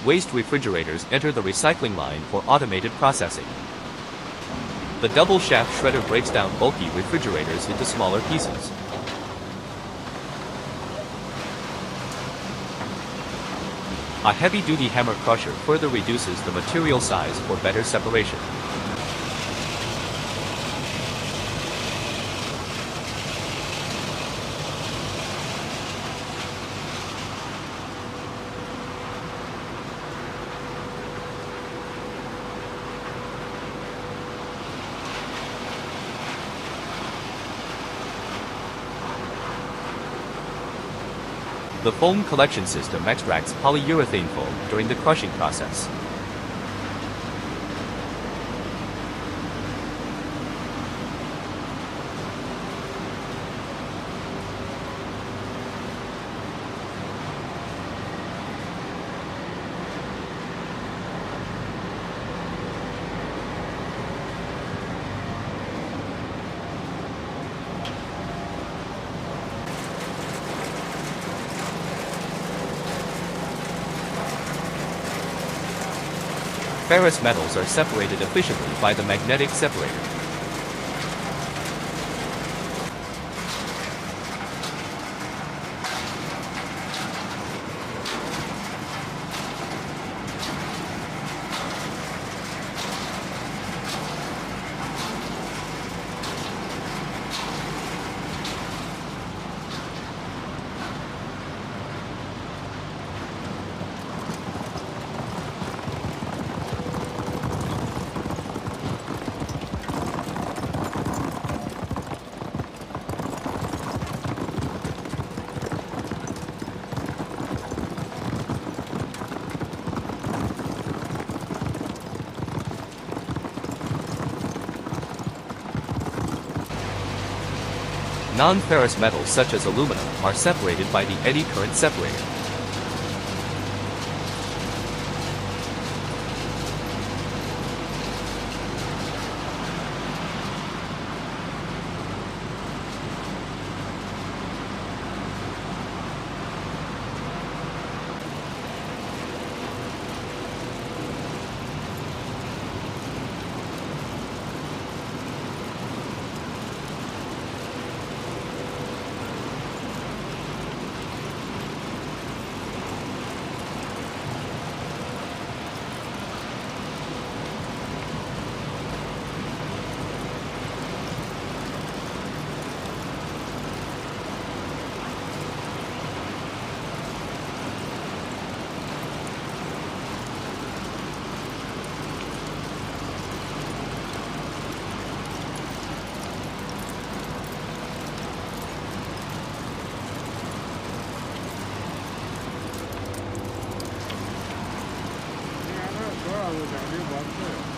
waste refrigerators enter the recycling line for automated processing. The double-shaft shredder breaks down bulky refrigerators into smaller pieces. A heavy-duty hammer crusher further reduces the material size for better separation. The foam collection system extracts polyurethane foam during the crushing process. Ferrous metals are separated efficiently by the magnetic separator. Non-ferrous metals such as aluminum are separated by the eddy current separator.我感觉完事。